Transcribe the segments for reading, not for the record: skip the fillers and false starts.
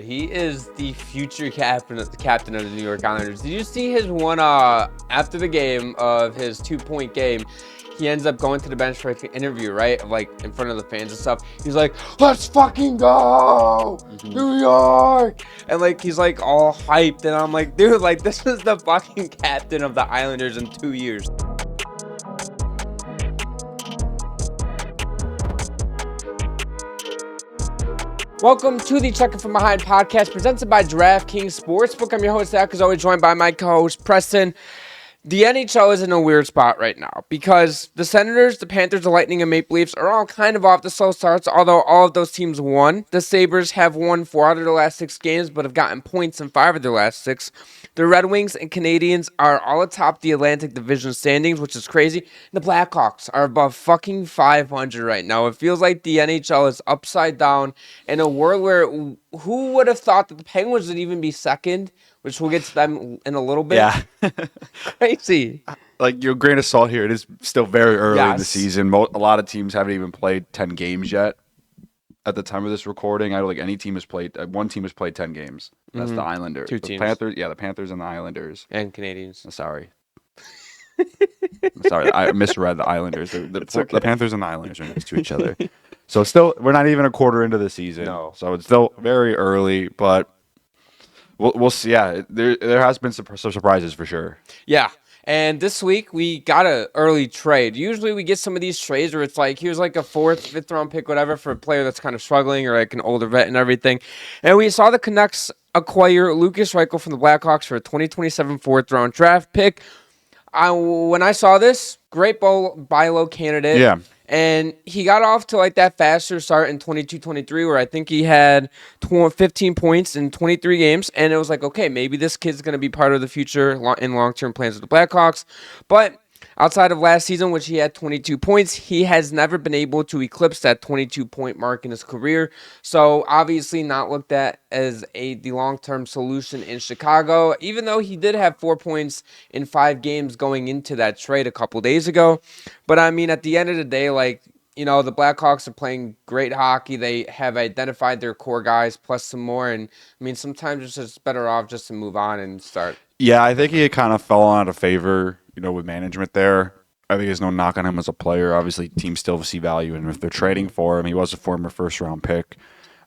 He is the future captain of the New York Islanders. Did you see his one after the game of his 2-point game? He ends up going to the bench for an interview, right? Like in front of the fans and stuff. He's like, "Let's fucking go, New York!" And like he's like all hyped, and I'm like, dude, like this is the fucking captain of the Islanders in 2 years. Welcome to the Checking From Behind podcast presented by DraftKings Sportsbook. I'm your host, Zach, as always, joined by my co-host, Preston. The NHL is in a weird spot right now because the Senators, the Panthers, the Lightning, and Maple Leafs are all kind of off the slow starts, although all of those teams won. The Sabres have won 4 out of their last 6 games, but have gotten points in 5 of their last 6. The Red Wings and Canadiens are all atop the Atlantic Division standings, which is crazy. The Blackhawks are above fucking 500 right now. It feels like the NHL is upside down in a world where who would have thought that the Penguins would even be second, which we'll get to them in a little bit. Yeah. Crazy. Like, your grain of salt here, it is still very early in the Yes. season. A lot of teams haven't even played 10 games yet at the time of this recording. I don't think any team has played, one team has played 10 games. That's the Islanders. 2 the teams. Panthers, the Panthers and the Islanders. And Canadians. Sorry. I misread the Islanders. The Panthers and the Islanders are next to each other. So still, we're not even a quarter into the season. No. So it's still very early, but we'll see. Yeah, there has been some surprises for sure. Yeah. And this week we got an early trade. Usually we get some of these trades where it's like, here's like a 4th, 5th round pick, whatever, for a player that's kind of struggling or like an older vet and everything. And we saw the Canucks acquire Lukas Reichel from the Blackhawks for a 2027 4th round draft pick. When I saw this, great buy low candidate. Yeah. And he got off to like that faster start in 22-23 where I think he had 15 points in 23 games. And it was like, okay, maybe this kid's going to be part of the future in long-term plans of the Blackhawks. But outside of last season, which he had 22 points, he has never been able to eclipse that 22-point mark in his career. So obviously not looked at as the long-term solution in Chicago, even though he did have 4 points in 5 games going into that trade a couple days ago. But I mean, at the end of the day, like, you know, the Blackhawks are playing great hockey. They have identified their core guys plus some more. And I mean, sometimes it's just better off just to move on and start. Yeah, I think he kind of fell out of favor, with management there. I think there's no knock on him as a player. Obviously, teams still see value in him if they're trading for him. He was a former first-round pick.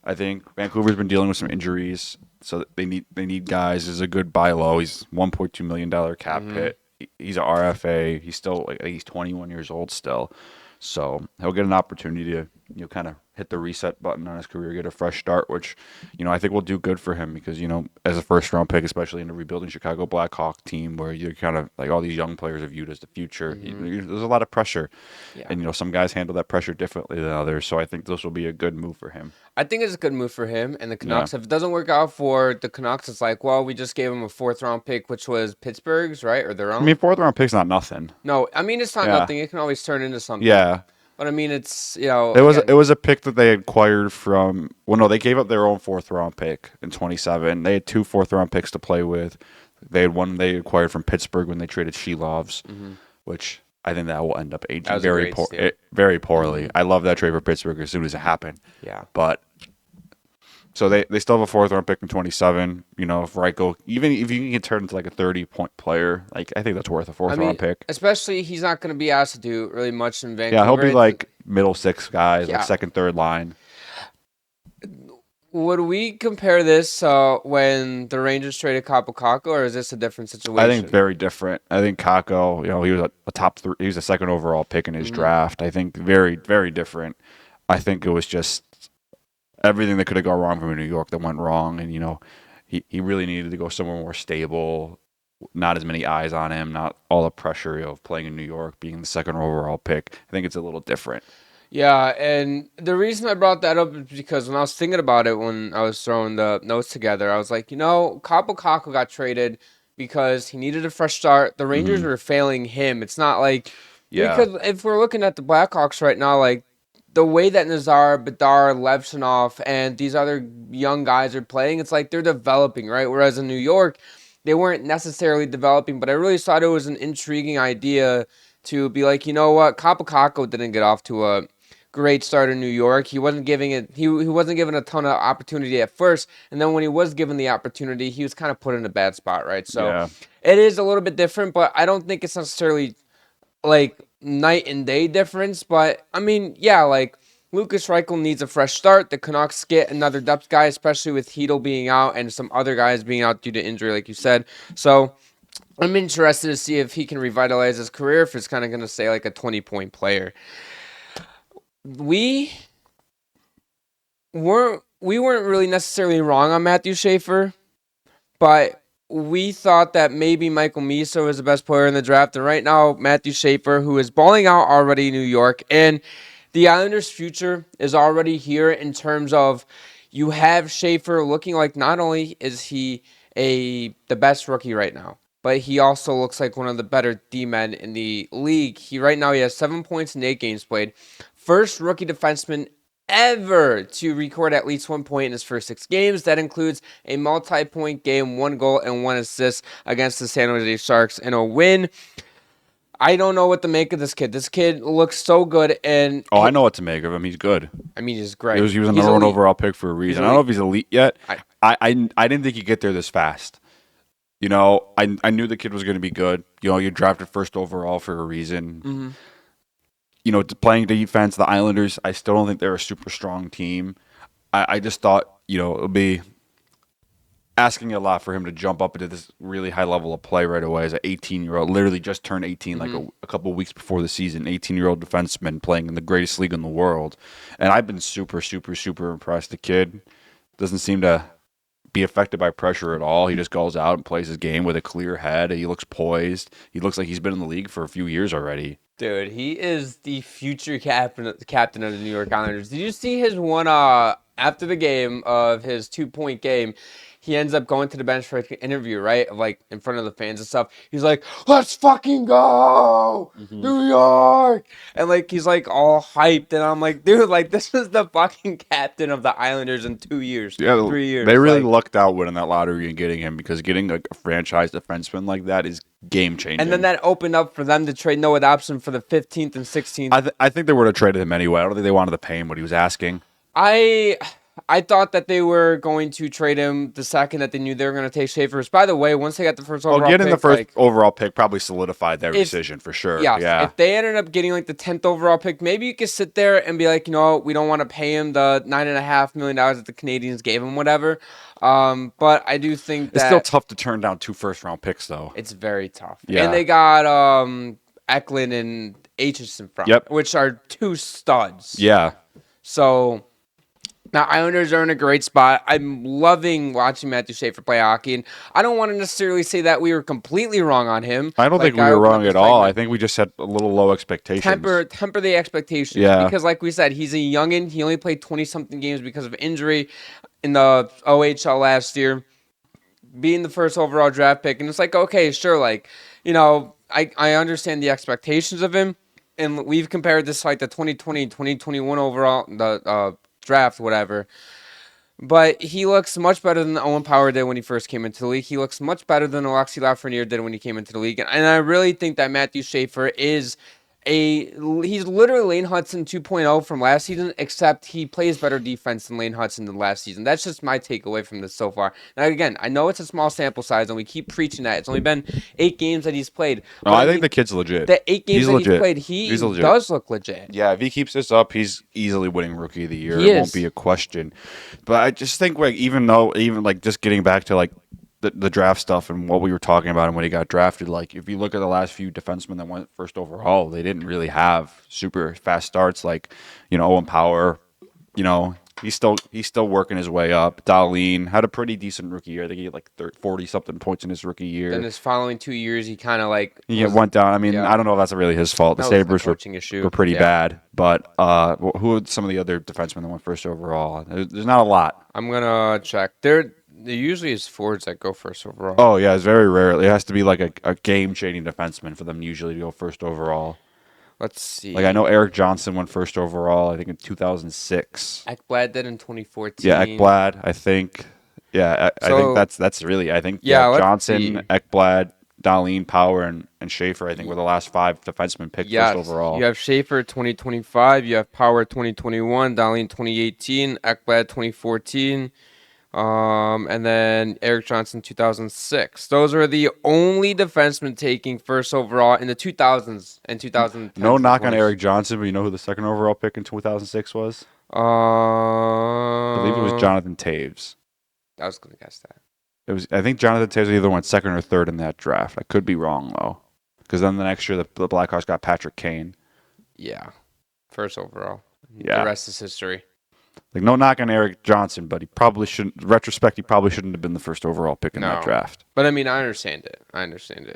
I think Vancouver's been dealing with some injuries, so they need guys. He's a good buy low. He's $1.2 million cap hit. He's an RFA. He's still he's 21 years old still, so he'll get an opportunity to kind of hit the reset button on his career, get a fresh start, which I think will do good for him because as a first round pick, especially in a rebuilding Chicago Blackhawk team where you're kind of like all these young players are viewed as the future. There's a lot of pressure, and some guys handle that pressure differently than others. So I think this will be a good move for him. I think it's a good move for him and the Canucks. If it doesn't work out for the Canucks, it's like, well, we just gave him a 4th round pick, which was Pittsburgh's, right? Or their own. I mean, 4th round pick's not nothing. No, I mean, it's not nothing. It can always turn into something. Yeah. But I mean, it's, It was a pick that they acquired from. Well, no, they gave up their own 4th round pick in 27. They had 2 4th round picks to play with. They had one they acquired from Pittsburgh when they traded Shelovs, which I think that will end up aging very poorly. I love that trade for Pittsburgh as soon as it happened. Yeah. But so they still have a 4th round pick in 27. If Reichel, even if you can turn into like a 30-point player, like I think that's worth a 4th round pick. Especially he's not going to be asked to do really much in Vancouver. Yeah, he'll be like middle 6 guys, like 2nd, 3rd line. Would we compare this when the Rangers traded Kakko, or is this a different situation? I think very different. I think Kakko, he was a top 3. He was a 2nd overall pick in his draft. I think very, very different. I think it was just everything that could have gone wrong from New York that went wrong, and he really needed to go somewhere more stable, not as many eyes on him, not all the pressure of playing in New York, being the 2nd overall pick. I think it's a little different. Yeah, and the reason I brought that up is because when I was thinking about it, when I was throwing the notes together, I was like, Kakko got traded because he needed a fresh start. The Rangers were failing him. It's not like, because if we're looking at the Blackhawks right now, like the way that Nazar, Bedard, Levchinov, and these other young guys are playing, it's like they're developing, right? Whereas in New York, they weren't necessarily developing, but I really thought it was an intriguing idea to be like, you know what, Kakko didn't get off to a great start in New York. He wasn't giving it. He wasn't given a ton of opportunity at first, and then when he was given the opportunity, he was kind of put in a bad spot, right? So Yeah. it is a little bit different, but I don't think it's necessarily like night and day difference. But I mean, yeah, like Lukas Reichel needs a fresh start. The Canucks get another depth guy, especially with Hedel being out and some other guys being out due to injury, like you said. So I'm interested to see if he can revitalize his career, if it's kind of going to stay like a 20-point player. We weren't really necessarily wrong on Matthew Schaefer, but we thought that maybe Michael Misa was the best player in the draft. And right now, Matthew Schaefer, who is balling out already in New York, and the Islanders' future is already here in terms of you have Schaefer looking like not only is he the best rookie right now, but he also looks like one of the better D-men in the league. Right now he has 7 points in 8 games played. First rookie defenseman ever to record at least 1 point in his first 6 games. That includes a multi-point game, 1 goal, and 1 assist against the San Jose Sharks in a win. I don't know what to make of this kid. This kid looks so good, and I know what to make of him. He's good. I mean, he's great. He was a number 1 overall pick for a reason. I don't know if he's elite yet. I didn't think he'd get there this fast. You know, I knew the kid was going to be good. You know, you drafted first overall for a reason. Mm-hmm. You know, playing defense, the Islanders, I still don't think they're a super strong team. I just thought, you know, it would be asking a lot for him to jump up into this really high level of play right away as an 18-year-old, literally just turned 18 like a couple of weeks before the season, 18-year-old defenseman playing in the greatest league in the world. And I've been super, super, super impressed. The kid doesn't seem to be affected by pressure at all. He just goes out and plays his game with a clear head. He looks poised. He looks like he's been in the league for a few years already. Dude, he is the future captain of the New York Islanders. Did you see his one after the game of his 2-point game? He ends up going to the bench for an interview, right? Like in front of the fans and stuff. He's like, "Let's fucking go, New York!" And like he's like all hyped, and I'm like, dude, like this is the fucking captain of the Islanders in 2 years, 3 years. They really lucked out winning that lottery and getting him, because getting a franchise defenseman like that is game changing. And then that opened up for them to trade Noah Dobson for the 15th and 16th. I think they would have traded him anyway. I don't think they wanted to pay him what he was asking. I thought that they were going to trade him the second that they knew they were going to take Schaefer. By the way, once they got the first overall pick... getting the first overall pick probably solidified their decision for sure. Yeah. If they ended up getting like the 10th overall pick, maybe you could sit there and be like, you know, we don't want to pay him the $9.5 million that the Canadians gave him, whatever. But I do think that... It's still tough to turn down 2 first-round picks, though. It's very tough. Yeah. And they got Eklund and Aitchison from, which are 2 studs. Yeah. So... Now, Islanders are in a great spot. I'm loving watching Matthew Schaefer play hockey, and I don't want to necessarily say that we were completely wrong on him. I don't think we were wrong at all. I think we just had a little low expectations. Temper the expectations. Yeah. Because like we said, he's a youngin'. He only played 20-something games because of injury in the OHL last year, being the first overall draft pick. And it's like, okay, sure, like, you know, I understand the expectations of him, and we've compared this to like the 2020, 2021 overall, the draft, whatever. But he looks much better than Owen Power did when he first came into the league. He looks much better than Alexi Lafreniere did when he came into the league. And I really think that Matthew Schaefer is he's literally Lane Hudson 2.0 from last season, except he plays better defense than Lane Hudson than last season. That's just my takeaway from this so far. Now, again, I know it's a small sample size, and we keep preaching that. It's only been 8 games that he's played. No, I think the kid's legit. The 8 games he's played, he does look legit. Yeah, if he keeps this up, he's easily winning Rookie of the Year. It won't be a question. But I just think, like, even just getting back to, like, the draft stuff and what we were talking about and when he got drafted, like if you look at the last few defensemen that went first overall, they didn't really have super fast starts. Like, you know, Owen Power, you know, he's still working his way up. Darlene had a pretty decent rookie year. I think he had like 40-something points in his rookie year. Then his following 2 years, he kind of like went down. I mean, I don't know if that's really his fault. The Sabres were pretty bad. But who are some of the other defensemen that went first overall? There's not a lot. I'm gonna check. There usually is forwards that go first overall. Oh, yeah, it's very rare. It has to be like a game-changing defenseman for them usually to go first overall. Let's see. Like, I know Eric Johnson went first overall, I think, in 2006. Ekblad did in 2014. Yeah, Ekblad, I think. Yeah, I think that's really, I think Johnson, Ekblad, Dahlin, Power, and Schaefer, I think, were the last 5 defensemen picked Yes, first overall. you have Schaefer 2025, you have Power 2021, Dahlin 2018, Ekblad 2014, and then Eric Johnson 2006. Those are the only defensemen taking first overall in the 2000s and 2010s. No knock on Eric Johnson, but you know who the second overall pick in 2006 was? I believe it was Jonathan Taves. I was going to guess that. I think Jonathan Taves either went second or third in that draft. I could be wrong, though. Because then the next year, the Blackhawks got Patrick Kane. Yeah. First overall. Yeah. The rest is history. Like, no knock on Eric Johnson, but he probably shouldn't, retrospect, he probably shouldn't have been the first overall pick in that draft. But, I mean, I understand it,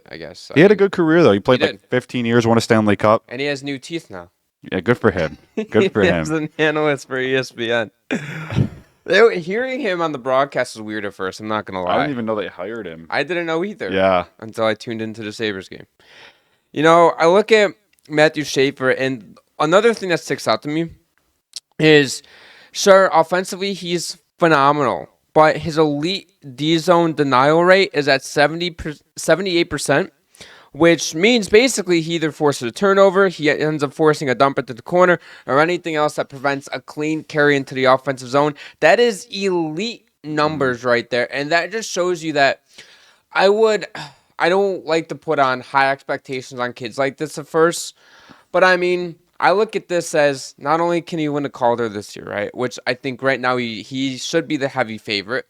I guess. He had a good career, though. He played like 15 years, won a Stanley Cup. And he has new teeth now. Yeah, good for him. Good for him. He's an analyst for ESPN. Hearing him on the broadcast was weird at first, I'm not going to lie. I didn't even know they hired him. I didn't know either. Yeah. Until I tuned into the Sabres game. You know, I look at Matthew Schaefer, and another thing that sticks out to me is, sure, offensively, he's phenomenal, but his elite D-zone denial rate is at 78%, which means basically he either forces a turnover, he ends up forcing a dump into the corner, or anything else that prevents a clean carry into the offensive zone. That is elite numbers right there, and that just shows you that I don't like to put on high expectations on kids like this at first, but I mean, I look at this as not only can he win a Calder this year, right, which I think right now he should be the heavy favorite,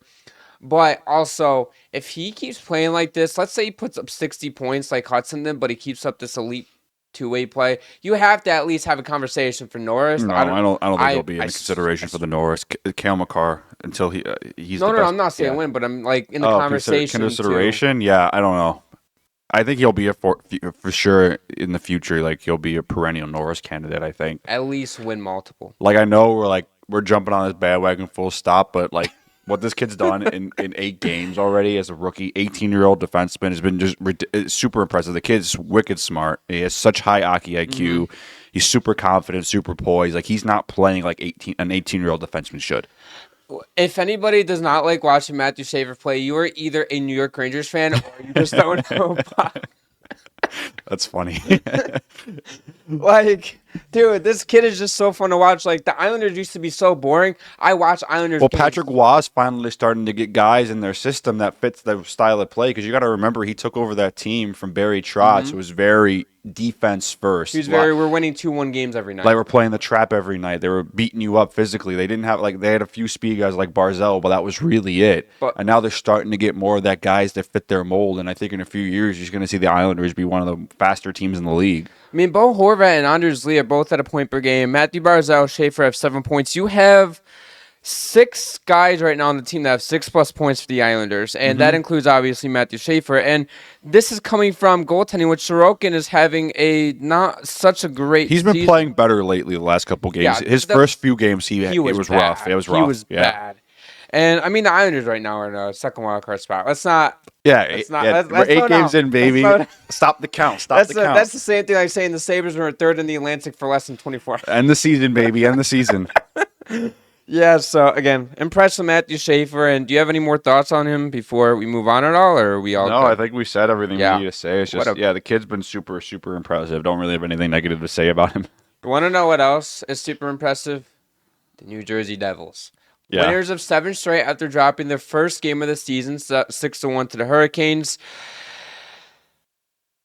but also if he keeps playing like this, let's say he puts up 60 points like Hudson did, but he keeps up this elite two-way play, you have to at least have a conversation for Norris. No, I don't think he'll be in consideration for the Norris. Cale Makar until he's no, the best. I'm not saying win, but I'm like in the conversation. Consideration, yeah, I don't know. I think he'll be for sure in the future. Like, he'll be a perennial Norris candidate, I think. At least win multiple. Like, I know we're jumping on this bandwagon full stop, but like what this kid's done in 8 games already as a rookie, 18-year-old defenseman has been just super impressive. The kid's wicked smart. He has such high hockey IQ. Mm-hmm. He's super confident, super poised. Like, he's not playing like an 18-year-old defenseman should. If anybody does not like watching Matthew Schaefer play, you are either a New York Rangers fan or you just don't know about. That's funny. Like, dude, this kid is just so fun to watch. Like, the Islanders used to be so boring. I watch Islanders games. Patrick Waugh's finally starting to get guys in their system that fits the style of play, because you got to remember he took over that team from Barry Trotz, who was very defense first. We're winning 2-1 games every night. Like, we're playing the trap every night. They were beating you up physically. They didn't have, they had a few speed guys like Barzell, but that was really it. And now they're starting to get more of that guys that fit their mold, and I think in a few years you're going to see the Islanders be one of the faster teams in the league. I mean, Bo Horvat and Anders Lee are both at a point per game. Matthew Barzell, Schaefer have 7 points. You have 6 guys right now on the team that have 6+ points for the Islanders, and that includes obviously Matthew Schaefer. And this is coming from goaltending, which Sorokin is having a not such a great. He's been playing better lately the last couple games. Yeah, his first few games, it was rough. It was rough. He was bad. And I mean, the Islanders right now are in a second wild card spot. Let's not. Yeah, we're 8 games in, baby. Stop the count. Stop the count. That's the same thing like saying the Sabres were third in the Atlantic for less than 24 hours. End the season, baby. End the season. Yeah, so again, impressed with Matthew Schaefer. And do you have any more thoughts on him before we move on at all, or are we all? No, good? I think we said everything we need to say. It's just the kid's been super, super impressive. Don't really have anything negative to say about him. You want to know what else is super impressive? The New Jersey Devils. Yeah. Winners of 7 straight after dropping their first game of the season, 6-1 to the Hurricanes.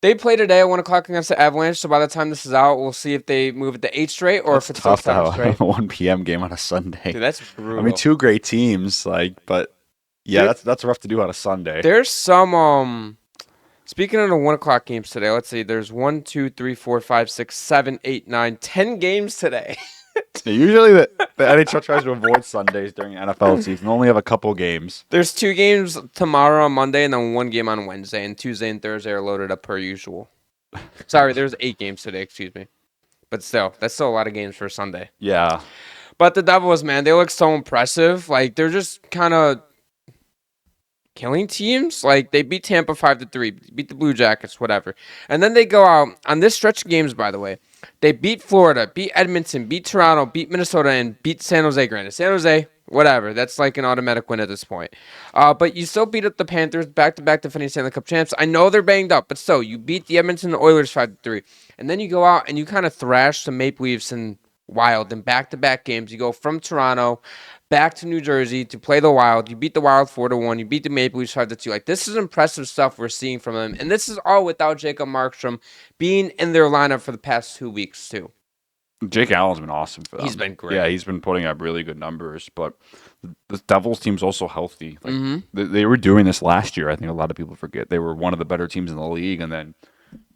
They play today at 1 o'clock against the Avalanche, so by the time this is out, we'll see if they move it to 8 straight or if it's tough still 7 straight. A 1 p.m. game on a Sunday. Dude, that's brutal. I mean, 2 great teams, but yeah, that's rough to do on a Sunday. There's some, speaking of the 1 o'clock games today, let's see, there's 1, 2, 3, 4, 5, 6, 7, 8, 9, 10 games today. Usually the NHL tries to avoid Sundays during NFL season. Only have a couple games. There's 2 games tomorrow on Monday and then 1 game on Wednesday, and Tuesday and Thursday are loaded up per usual. Sorry, there's 8 games today, excuse me. But still, that's still a lot of games for Sunday. Yeah. But the Devils, man, they look so impressive. Like, they're just kind of killing teams. Like, they beat Tampa 5-3, beat the Blue Jackets, whatever. And then they go out on this stretch of games, by the way. They beat Florida, beat Edmonton, beat Toronto, beat Minnesota, and beat San Jose. Granted, San Jose whatever. That's like an automatic win at this point. But you still beat up the Panthers back-to-back defending Stanley Cup champs. I know they're banged up, but still, you beat the Edmonton Oilers 5-3. And then you go out and you kind of thrash the Maple Leafs and Wild in back-to-back games. You go from Toronto back to New Jersey to play the Wild. You beat the Wild 4-1. You beat the Maple Leafs 5-2. Like, this is impressive stuff we're seeing from them. And this is all without Jacob Markstrom being in their lineup for the past 2 weeks, too. Jake Allen's been awesome for them. He's been great. Yeah, he's been putting up really good numbers. But the Devils team's also healthy. Like they were doing this last year. I think a lot of people forget. They were one of the better teams in the league. And then,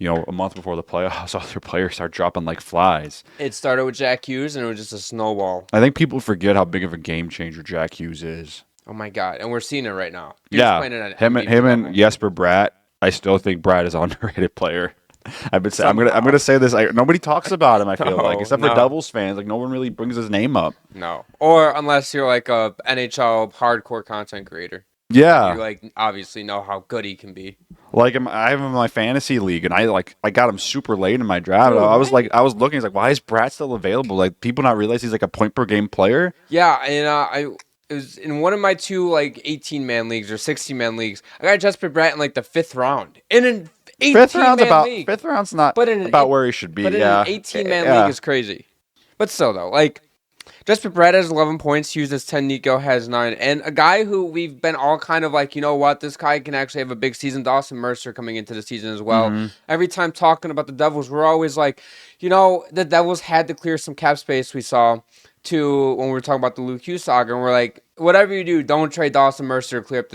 a month before the playoffs, all their players start dropping like flies. It started with Jack Hughes, and it was just a snowball. I think people forget how big of a game changer Jack Hughes is. Oh, my God. And we're seeing it right now. Him and Jesper Bratt. I still think Bratt is an underrated player. I'm gonna say this. Nobody talks about him. I feel like, except for Devils fans, like no one really brings his name up. No, or unless you're like a NHL hardcore content creator. Yeah, you obviously know how good he can be. Like I have him in my fantasy league, and I got him super late in my draft. I was looking, why is Bratt still available? Like people not realize he's like a point per game player. Yeah, and it was in one of my two 18-man leagues or 16-man leagues. I got Jesper Bratt in the 5th round in an 18-man league. Fifth round's not about where he should be. But in an 18-man league is crazy. But still, though, Jesper Bratt has 11 points. Hughes has 10. Nico has 9. And a guy who we've been all kind of you know what? This guy can actually have a big season. Dawson Mercer coming into the season as well. Mm-hmm. Every time talking about the Devils, we're always the Devils had to clear some cap space we saw to when we were talking about the Luke Hughes saga. And we're like, whatever you do, don't trade Dawson Mercer to clear up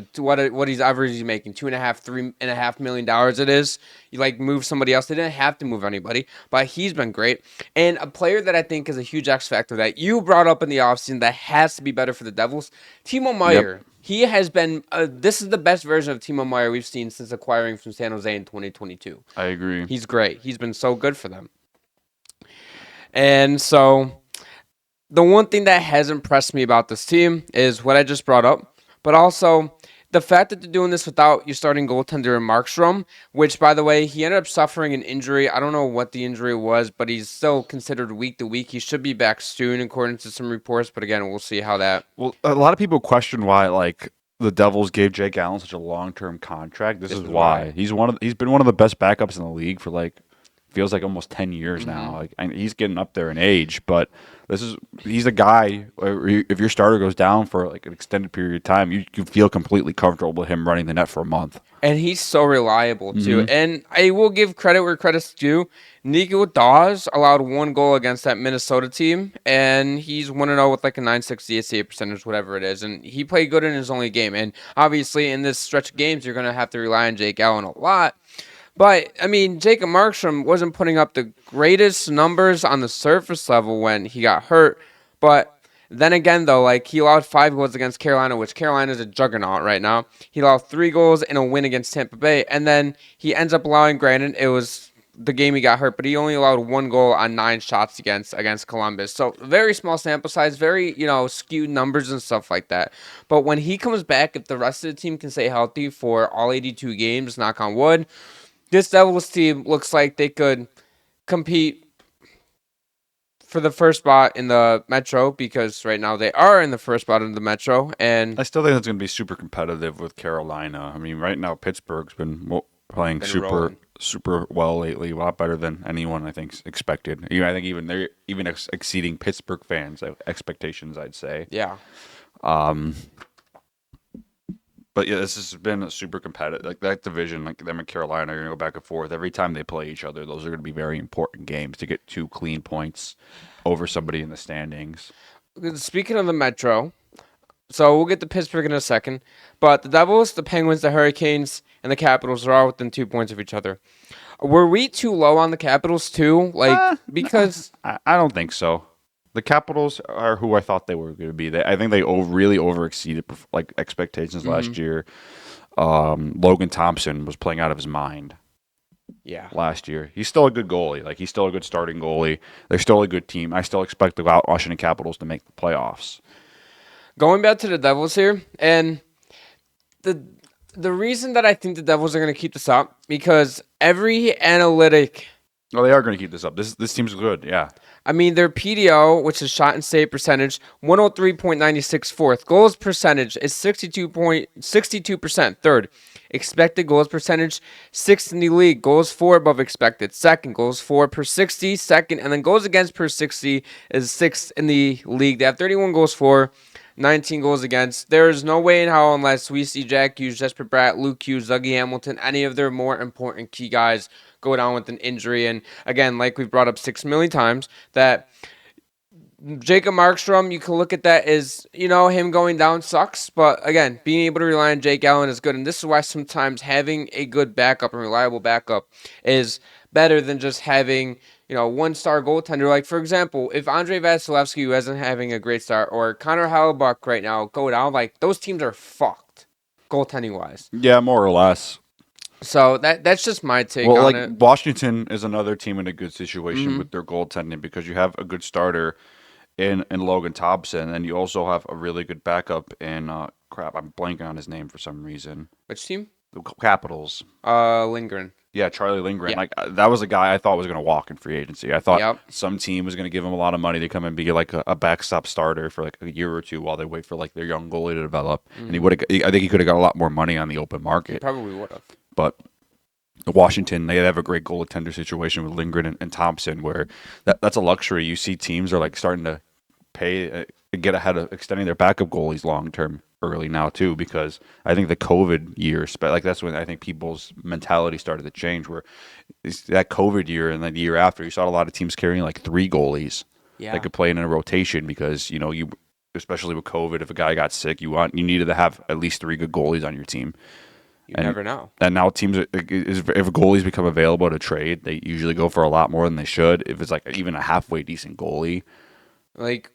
what he's making, $2.5 million it is. You move somebody else. They didn't have to move anybody, but he's been great. And a player that I think is a huge X factor that you brought up in the offseason that has to be better for the Devils, Timo Meier. Yep. He has been, this is the best version of Timo Meier we've seen since acquiring from San Jose in 2022. I agree. He's great. He's been so good for them. And so the one thing that has impressed me about this team is what I just brought up, but also the fact that they're doing this without your starting goaltender Markstrom, which, by the way, he ended up suffering an injury. I don't know what the injury was, but he's still considered week to week. He should be back soon, according to some reports, but again, we'll see how that... Well, a lot of people question why, the Devils gave Jake Allen such a long-term contract. This is why. He's been one of the best backups in the league for, feels like almost 10 years now. He's getting up there in age, but he's a guy, if your starter goes down for an extended period of time, you feel completely comfortable with him running the net for a month. And he's so reliable too. And I will give credit where credit's due. Nico Dawes allowed 1 goal against that Minnesota team, and he's 1-0 with a .960 save percentage, whatever it is. And he played good in his only game. And obviously in this stretch of games, you're going to have to rely on Jake Allen a lot. But, Jacob Markstrom wasn't putting up the greatest numbers on the surface level when he got hurt. But then again, though, he allowed 5 goals against Carolina, which Carolina is a juggernaut right now. He allowed 3 goals in a win against Tampa Bay. And then he ends up allowing, granted, it was the game he got hurt, but he only allowed 1 goal on 9 shots against Columbus. So, very small sample size, very, skewed numbers and stuff like that. But when he comes back, if the rest of the team can stay healthy for all 82 games, knock on wood, this Devils team looks like they could compete for the first spot in the Metro, because right now they are in the first spot in the Metro. And I still think it's going to be super competitive with Carolina. Right now Pittsburgh's been playing super well lately, a lot better than anyone I think expected. I think even they're exceeding Pittsburgh fans' expectations, I'd say. Yeah. But yeah, this has been a super competitive. That division, them and Carolina are going to go back and forth. Every time they play each other, those are going to be very important games to get 2 clean points over somebody in the standings. Speaking of the Metro, so we'll get to Pittsburgh in a second. But the Devils, the Penguins, the Hurricanes, and the Capitals are all within 2 points of each other. Were we too low on the Capitals too? Because I don't think so. The Capitals are who I thought they were going to be. I think they really overexceeded expectations last year. Logan Thompson was playing out of his mind. Yeah. Last year, he's still a good goalie. He's still a good starting goalie. They're still a good team. I still expect the Washington Capitals to make the playoffs. Going back to the Devils here, and the reason that I think the Devils are going to keep this up, because every analytic Oh, they are going to keep this up. This team's good. Yeah. I mean, their PDO, which is shot and save percentage, 103.96 fourth. Goals percentage is 62%. Third. Expected goals percentage, sixth in the league. Goals for above expected. Second. Goals for per 60. Second. And then goals against per 60 is sixth in the league. They have 31 goals for, 19 goals against. There is no way in hell unless we see Jack Hughes, Jesper Bratt, Luke Hughes, Dougie Hamilton, any of their more important key guys go down with an injury. And again, like we've brought up 6 million times, that Jacob Markstrom, you can look at that as, him going down sucks. But again, being able to rely on Jake Allen is good. And this is why sometimes having a good backup and reliable backup is better than just having, one-star goaltender. Like, for example, if Andrei Vasilevsky, who isn't having a great start, or Connor Hellebuck right now go down, like, those teams are fucked, goaltending-wise. Yeah, more or less. So that's just my take well, on like it. Washington is another team in a good situation with their goaltending because you have a good starter in Logan Thompson, and you also have a really good backup in crap. I'm blanking on his name for some reason. Which team? The Capitals. Lindgren. Yeah, Charlie Lindgren. Yeah. Like that was a guy I thought was going to walk in free agency. I thought Yep. some team was going to give him a lot of money to come and be like a backstop starter for like a year or two while they wait for like their young goalie to develop. And he would have. I think he could have got a lot more money on the open market. Probably would have. But Washington, they have a great goaltender situation with Lindgren and Thompson, where that's a luxury. You see teams are like starting to pay, get ahead of extending their backup goalies long term early now too, because I think the COVID year, like that's when I think people's mentality started to change. Where that COVID year and then the year after, you saw a lot of teams carrying like 3 goalies that could play in a rotation because you especially with COVID, if a guy got sick, you needed to have at least 3 good goalies on your team. You never know. And now teams, if goalies become available to trade, they usually go for a lot more than they should. If it's like even a halfway decent goalie, like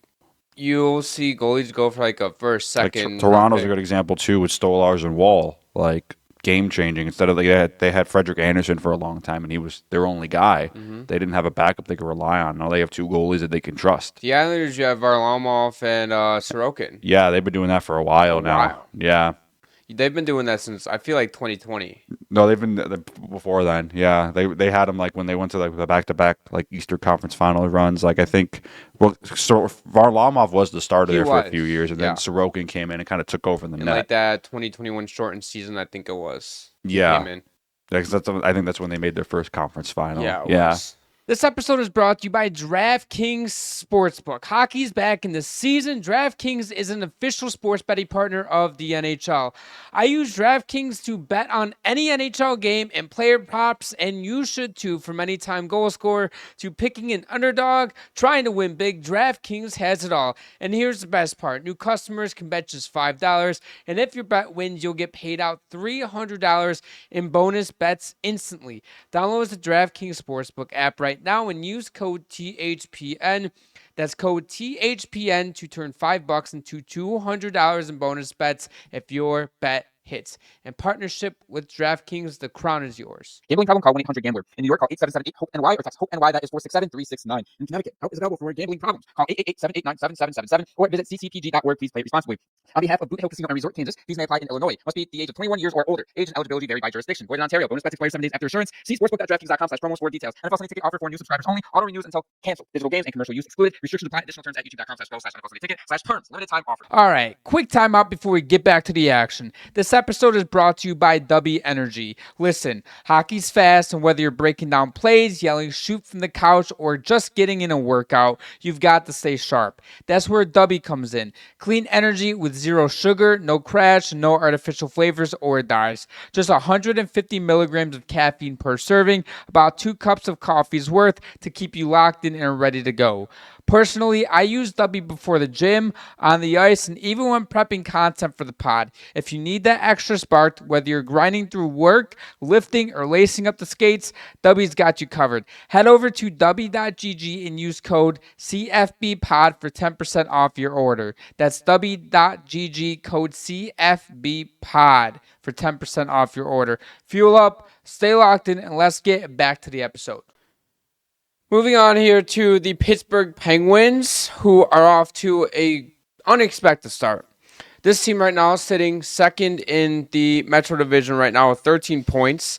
you'll see goalies go for like a first, second. Like Toronto's a good example too with Stolars and Wall, like game changing. Instead of they had Frederick Anderson for a long time, and he was their only guy. They didn't have a backup they could rely on. Now they have 2 goalies that they can trust. The Islanders, you have Varlamov and Sorokin. Yeah, they've been doing that for a while now. Yeah. They've been doing that since, I feel like, 2020. No, they've been before then. Yeah, they had them like when they went to like the back-to-back like Eastern Conference Final runs. Like I think, so Varlamov was the starter there for a few years, and then Sorokin came in and kind of took over the net. Like that 2021 shortened season, I think it was. Yeah, came in. I think that's when they made their first conference final. Yeah, it was. This episode is brought to you by DraftKings Sportsbook. Hockey's back in the season. DraftKings is an official sports betting partner of the NHL. I use DraftKings to bet on any NHL game and player props, and you should too. From anytime goal scorer to picking an underdog, trying to win big, DraftKings has it all. And here's the best part. New customers can bet just $5, and if your bet wins, you'll get paid out $300 in bonus bets instantly. Download the DraftKings Sportsbook app right now and use code THPN. That's code THPN to turn $5 into $200 in bonus bets if your bet hits. In partnership with DraftKings, the crown is yours. Gambling problem? Call 1-800-GAMBLER. In New York, call 877-8-HOPE-NY or text HOPE-NY. That is 467-3669. In Connecticut, help is available for gambling problems. Call 888-789-7777 or visit ccpg.org. Please play responsibly. On behalf of Boot Hill Casino and Resort, Kansas, fees may apply in Illinois. Must be the age of 21 years or older. Age and eligibility vary by jurisdiction. Void in Ontario. Bonus bets expire 7 days after assurance. See sportsbook.draftkings.com/promos for details. NFL Sunday ticket offer for new subscribers only. Auto renews until canceled. Digital games and commercial use excluded. Restrictions apply. Additional terms at youtube.com/go/NFL Sunday ticket/terms. Limited time offer. All right, quick timeout before we get back to the action. This episode is brought to you by W Energy. Listen, hockey's fast, and whether you're breaking down plays, yelling shoot from the couch, or just getting in a workout, you've got to stay sharp. That's where W comes in. Clean energy with zero sugar, no crash, no artificial flavors or dyes. Just 150 milligrams of caffeine per serving, about 2 cups of coffee's worth to keep you locked in and ready to go. Personally, I use W before the gym, on the ice, and even when prepping content for the pod. If you need that extra spark, whether you're grinding through work, lifting, or lacing up the skates, W's got you covered. Head over to W.GG and use code CFBPOD for 10% off your order. That's W.GG, code CFBPOD for 10% off your order. Fuel up, stay locked in, and let's get back to the episode. Moving on here to the Pittsburgh Penguins, who are off to a unexpected start. This team right now is sitting second in the Metro Division right now with 13 points.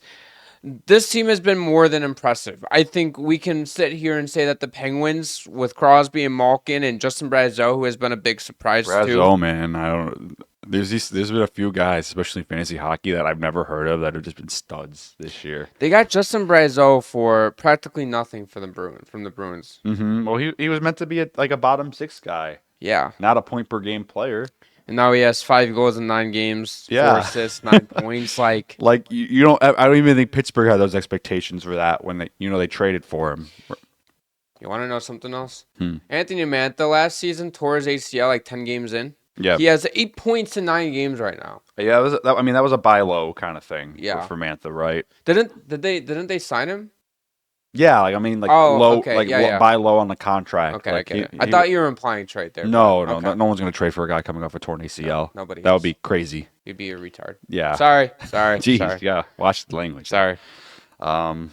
This team has been more than impressive. I think we can sit here and say that the Penguins, with Crosby and Malkin and Justin Brazeau, who has been a big surprise too. Brazeau, man, I don't. There's been a few guys, especially in fantasy hockey, that I've never heard of that have just been studs this year. They got Justin Brazeau for practically nothing for the Bruins. Mm-hmm. Well, he was meant to be like a bottom six guy, Yeah. not a point per game player. And now he has 5 goals in 9 games, Yeah. 4 assists, 9 points. Like you don't. I don't even think Pittsburgh had those expectations for that when they traded for him. You want to know something else? Anthony Mantha last season tore his ACL like 10 games in. Yeah. He has 8 points in 9 games right now. Yeah, that was a buy low kind of thing. Yeah. For Mantha, right? Didn't they sign him? Yeah, low, okay. Yeah. buy low on the contract. Okay, like, okay. I thought you were implying trade there. No, okay. no one's gonna trade for a guy coming off a torn ACL. No, nobody. That would be crazy. You'd be a retard. Yeah. Sorry. Jeez, sorry. yeah. Watch the language. Sorry. So,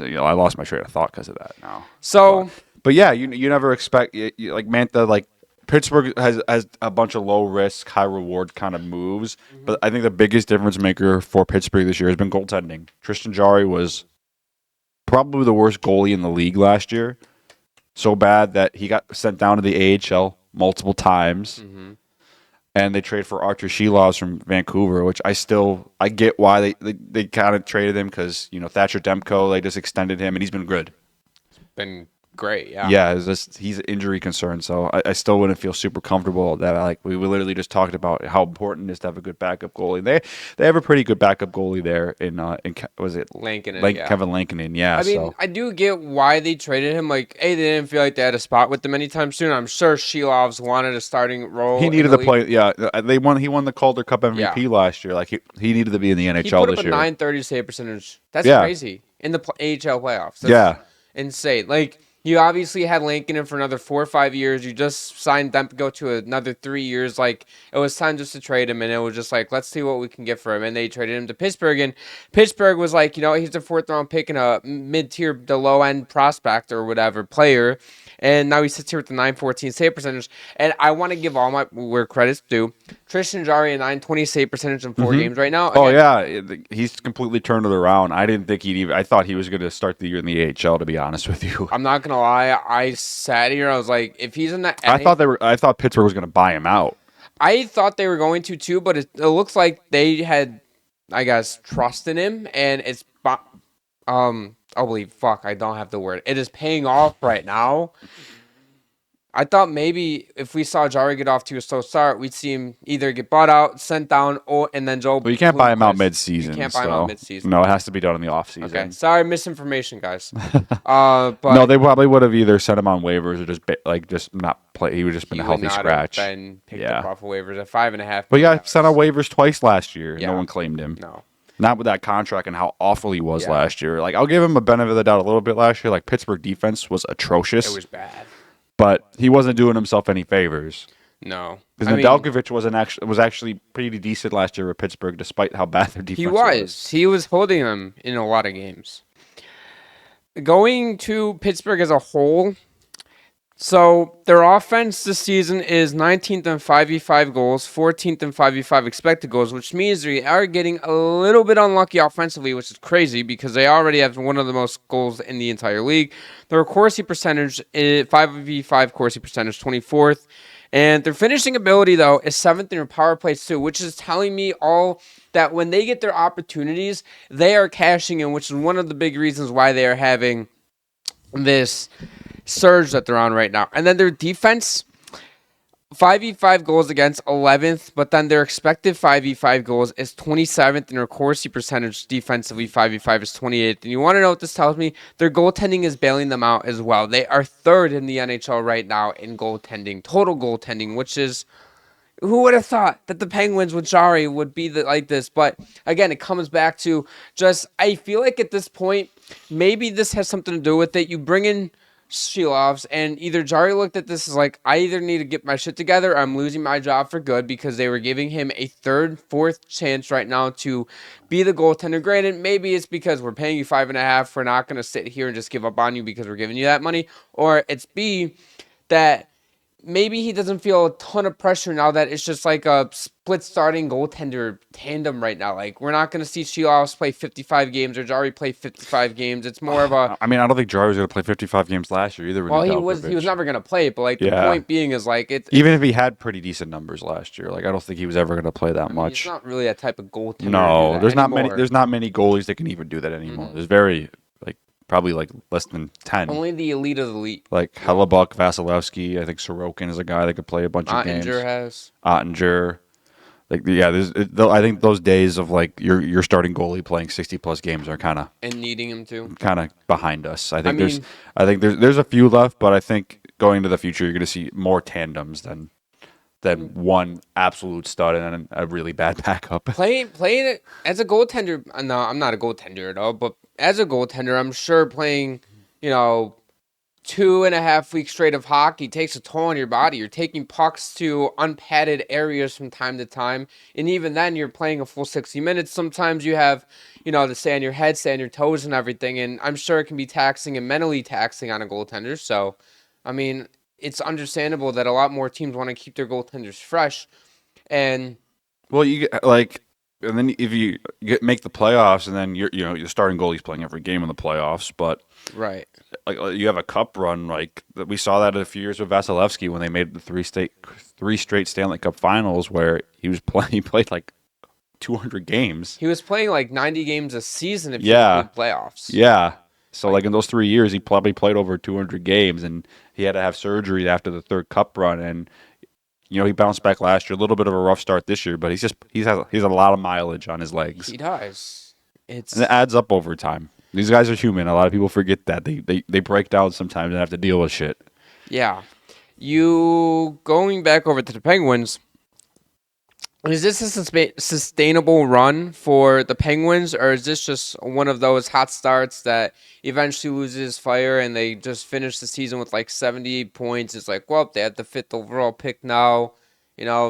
I lost my train of thought because of that now. So, but yeah, you never expect like Mantha, like Pittsburgh has a bunch of low risk, high reward kind of moves. Mm-hmm. But I think the biggest difference maker for Pittsburgh this year has been goaltending. Tristan Jarry was probably the worst goalie in the league last year. So bad that he got sent down to the AHL multiple times. Mm-hmm. And they trade for Artur Shilovs from Vancouver, which I get why they kind of traded him because, Thatcher Demko, they just extended him and he's been good. Been great, yeah. Yeah, he's an injury concern, so I still wouldn't feel super comfortable that we literally just talked about how important it is to have a good backup goalie. They have a pretty good backup goalie there in was it Lankinen, yeah. Kevin Lankinen, yeah. I mean, I do get why they traded him. Like, they didn't feel like they had a spot with them anytime soon. I'm sure Shilovs wanted a starting role. He needed to play. Yeah, he won the Calder Cup MVP last year. Like he needed to be in the NHL he put this up year. a .930 save percentage. That's crazy in the AHL playoffs. That's insane. Like. You obviously had Lankinen for another 4 or 5 years. You just signed Demko to another 3 years. Like, it was time just to trade him, and it was just like, let's see what we can get for him. And they traded him to Pittsburgh, and Pittsburgh was like, he's a 4th-round pick and a mid-tier, the low-end prospect or whatever player. And now he sits here with the .914 save percentage. And I want to give all where credit's due. Tristan Jarry, a .920 save percentage in 4 games right now. Again, he's completely turned it around. I didn't think I thought he was going to start the year in the AHL, to be honest with you. I'm not going to lie. I sat here. I was like, if he's in that. I thought Pittsburgh was going to buy him out. I thought they were going to too, but it looks like they had, I guess, trust in him. And it's. I don't have the word. It is paying off right now. I thought maybe if we saw Jarry get off to a slow start, we'd see him either get bought out, sent down, and then Joe. But you can't buy him out mid-season. You can't buy him out mid-season. No, it has to be done in the offseason. Okay, sorry, misinformation, guys. But no, they probably would have either sent him on waivers or just not play. He would just been a healthy scratch. Been picked up off of waivers at 5.5. But yeah, sent on waivers twice last year. Yeah. No one claimed him. No. Not with that contract and how awful he was last year. Like, I'll give him a benefit of the doubt a little bit last year. Like, Pittsburgh defense was atrocious. It was bad. But he wasn't doing himself any favors. No. Because Nedeljkovic was actually pretty decent last year with Pittsburgh, despite how bad their defense was. He was holding them in a lot of games. Going to Pittsburgh as a whole, so their offense this season is 19th in 5v5 goals, 14th in 5v5 expected goals, which means they are getting a little bit unlucky offensively, which is crazy because they already have one of the most goals in the entire league. Their Corsi percentage, 5v5 Corsi percentage, 24th. And their finishing ability, though, is 7th in their power plays, too, which is telling me all that when they get their opportunities, they are cashing in, which is one of the big reasons why they are having this surge that they're on right now. And then their defense, 5v5 goals against 11th, but then their expected 5v5 goals is 27th, and their Corsi percentage defensively 5v5 is 28th. And you want to know what this tells me? Their goaltending is bailing them out as well. They are 3rd in the NHL right now in goaltending, total goaltending, which is, who would have thought that the Penguins with Jarry would be like this? But again, it comes back to just, I feel like at this point, maybe this has something to do with it. You bring in Shilovs, and either Jarry looked at this as like, I either need to get my shit together or I'm losing my job for good, because they were giving him a 3rd, 4th chance right now to be the goaltender. Granted, maybe it's because we're paying you 5.5. We're not going to sit here and just give up on you because we're giving you that money. Or it's B, that maybe he doesn't feel a ton of pressure now that it's just like a split starting goaltender tandem right now. Like, we're not going to see Sheehouse play 55 games or Jari play 55 games. It's more of a, I mean, I don't think Jari was going to play 55 games last year either. With well, he was Nedeljkovic. never going to play it, but like the Yeah. point being is like Even if he had pretty decent numbers last year, like I don't think he was ever going to play that he's much. not really that type of goaltender. to do No, that there's not many. anymore. There's not many goalies that can even do that anymore. Mhm. There's very probably like less than 10. Only the elite of the elite. Like Hellebuck, Vasilevsky. I think Sorokin is a guy that could play a bunch of games. Ottinger has. Ottinger. Like I think those days of like your starting goalie playing 60+ games are kind of And needing him to. behind us. I think mean- there's a few left, but I think going into the future you're going to see more tandems than one absolute stud and then a really bad backup. Playing it as a goaltender. No, I'm not a goaltender at all. But as a goaltender, I'm sure playing, 2.5 weeks straight of hockey takes a toll on your body. You're taking pucks to unpadded areas from time to time, and even then, you're playing a full 60 minutes. Sometimes you have, to stay on your head, stay on your toes, and everything. And I'm sure it can be taxing and mentally taxing on a goaltender. So, I mean, it's understandable that a lot more teams want to keep their goaltenders fresh. And Well, you get and then if you make the playoffs, and then your starting goalie's playing every game in the playoffs, but right, like you have a cup run, like we saw that a few years with Vasilevsky when they made the three straight Stanley Cup Finals, where he played like 200 games. he was playing like 90 games a season if Yeah. you include playoffs. Yeah. So like in those 3 years, he probably played over 200 games, and he had to have surgery after the third cup run, and he bounced back last year. A little bit of a rough start this year, but he's a lot of mileage on his legs, He does. and it adds up over time. These guys are human. A lot of people forget that they break down sometimes and have to deal with shit. Yeah. You going back over to the Penguins, is this a sustainable run for the Penguins, or is this just one of those hot starts that eventually loses fire and they just finish the season with like 78 points? It's like, well, they had the 5th overall pick now,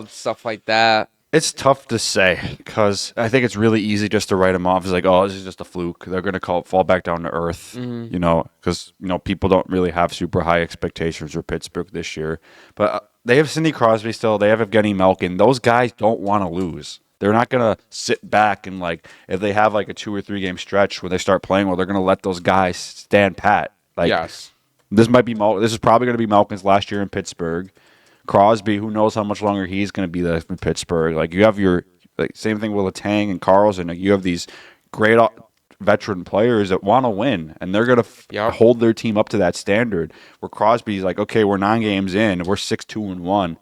stuff like that. It's tough to say because I think it's really easy just to write them off as like, oh, this is just a fluke. They're going to fall back down to earth, because people don't really have super high expectations for Pittsburgh this year. But they have Sidney Crosby still. They have Evgeny Malkin. Those guys don't want to lose. They're not going to sit back and like if they have like a 2 or 3 game stretch where they start playing well, they're going to let those guys stand pat. Like Yes. this is probably going to be Malkin's last year in Pittsburgh. Crosby, who knows how much longer he's going to be there in Pittsburgh. Like you have your same thing with Letang and Carlson. Like, you have these great veteran players that want to win, and they're going to hold their team up to that standard. Where Crosby's like, okay, we're 9 games in, we're 6-2-1.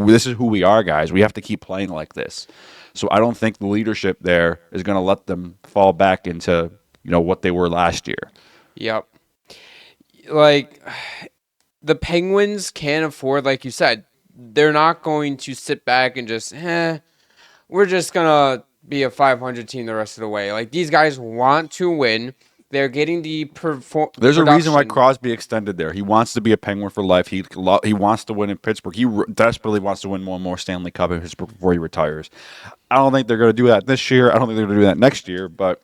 This is who we are, guys. We have to keep playing like this. So I don't think the leadership there is going to let them fall back into what they were last year. Yep. Like, the Penguins can't afford, like you said, they're not going to sit back and just, we're just going to be a 500 team the rest of the way. Like, these guys want to win. They're getting the There's a reason why production. Crosby extended there. He wants to be a Penguin for life. He wants to win in Pittsburgh. He desperately wants to win one more Stanley Cup in Pittsburgh before he retires. I don't think they're going to do that this year. I don't think they're going to do that next year. But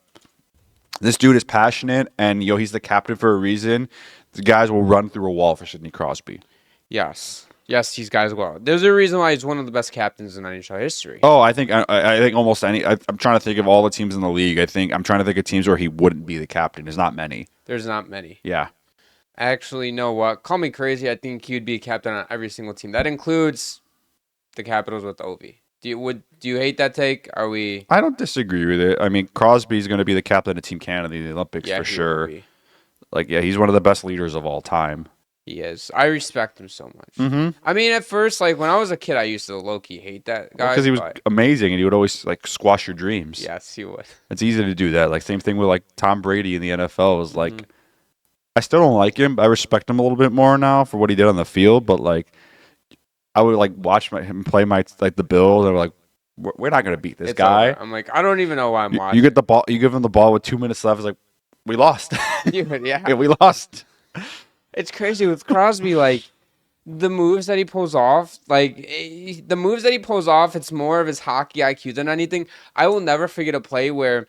this dude is passionate, and he's the captain for a reason. The guys will run through a wall for Sidney Crosby. Yes, these guys will. There's a reason why he's one of the best captains in NHL history. Oh, I think almost any. I'm trying to think of all the teams in the league. I'm trying to think of teams where he wouldn't be the captain. There's not many. There's not many. Yeah. Actually, you know what? Call me crazy. I think he would be a captain on every single team. That includes the Capitals with Ovi. Do you hate that take? Are we? I don't disagree with it. I mean, Crosby's going to be the captain of Team Canada in the Olympics for he sure. will be. He's one of the best leaders of all time. He is. I respect him so much. Mm-hmm. I mean, at first, like when I was a kid, I used to low-key hate that guy. Because he was but amazing, and he would always squash your dreams. yes, he would. It's easy to do that. Same thing with Tom Brady in the NFL. Was I still don't like him. I respect him a little bit more now for what he did on the field. But I would watch him play the Bills, and we're not going to beat this It's guy. over. I'm like, I don't even know why I'm watching. You get the ball. You give him the ball with 2 minutes left. It's like we lost. Dude, yeah. Yeah, we lost. It's crazy with Crosby, the moves that he pulls off, it's more of his hockey IQ than anything. I will never forget a play where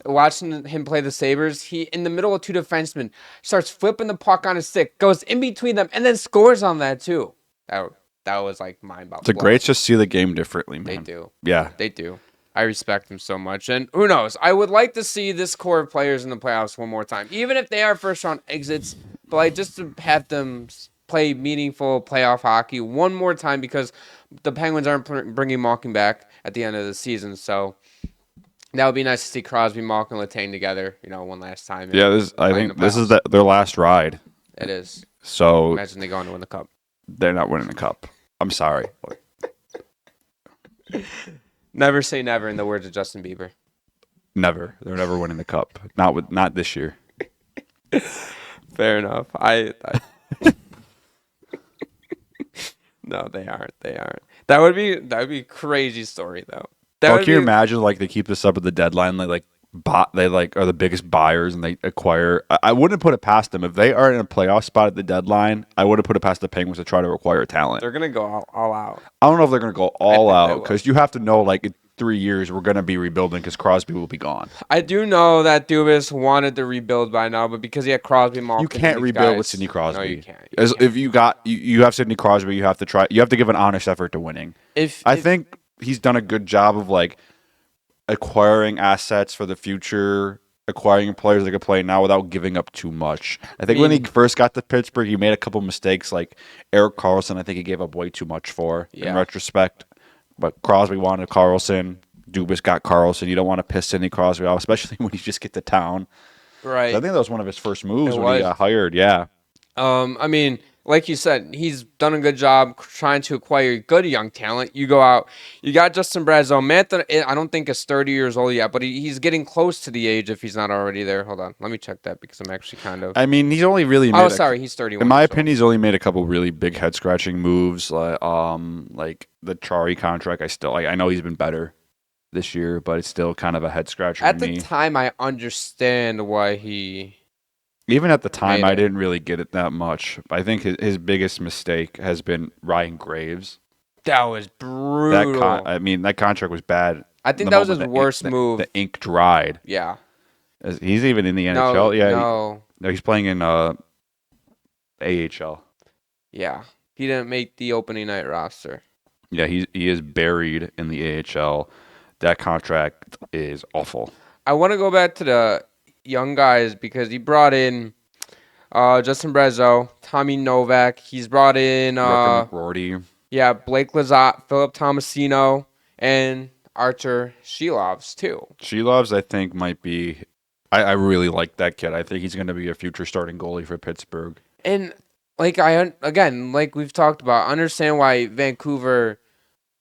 watching him play the Sabres, he, in the middle of 2 defensemen, starts flipping the puck on his stick, goes in between them, and then scores on that too. That was like mind-boggling. The greats just see the game differently, man. They do. Yeah. They do. I respect them so much. And who knows? I would like to see this core of players in the playoffs one more time, even if they are first-round exits. But like just to have them play meaningful playoff hockey one more time, because the Penguins aren't bringing Malkin back at the end of the season. So that would be nice to see Crosby, Malkin, Letang together, one last time. Yeah, I think this is their last ride. It is. So imagine they go on to win the cup. They're not winning the cup. I'm sorry. Never say never, in the words of Justin Bieber. Never. They're never winning the cup. Not this year. Fair enough. No, they aren't. They aren't. That would be a crazy story though. Can you imagine they keep this up at the deadline? They are the biggest buyers and they acquire. I wouldn't put it past them if they are in a playoff spot at the deadline. I wouldn't put it past the Penguins to try to acquire talent. They're gonna go all out. I don't know if they're gonna go all out because you have to know in 3 years we're gonna be rebuilding because Crosby will be gone. I do know that Dubas wanted to rebuild by now, but because he had Crosby, Malkin, you can't rebuild with Sidney Crosby. No, you can't. If you have Sidney Crosby, you have to try. You have to give an honest effort to winning. I think he's done a good job of acquiring assets for the future, acquiring players that can play now without giving up too much. I think when he first got to Pittsburgh, he made a couple mistakes, like Erik Karlsson. I think he gave up way too much for in retrospect. But Crosby wanted Karlsson. Dubas got Karlsson. You don't want to piss Sidney Crosby off, especially when you just get to town. Right. So I think that was one of his first moves when he got hired. Yeah. Like you said, he's done a good job trying to acquire good young talent. You go out, you got Justin Brazeau. Mantha, I don't think is 30 years old yet, but he's getting close to the age if he's not already there. Hold on, let me check that because I'm actually kind of. He's only really. He's 31. In my opinion, he's only made a couple really big head scratching moves, like the Chari contract. I know he's been better this year, but it's still kind of a head scratcher. At the time, I understand why he. Even at the time, I didn't really get it that much. I think his biggest mistake has been Ryan Graves. That was brutal. That contract was bad. I think that was his worst move. The ink dried. Yeah. He's even in the NHL. No. He's playing in AHL. Yeah. He didn't make the opening night roster. Yeah, he is buried in the AHL. That contract is awful. I want to go back to the young guys because he brought in Justin Brazeau, Tommy Novak. He's brought in McGroarty. Yeah, Blake Lizotte, Philip Tomasino, and Archer Shelovs too. Shelovs, I think, might be. I really like that kid. I think he's going to be a future starting goalie for Pittsburgh. And like we've talked about, understand why Vancouver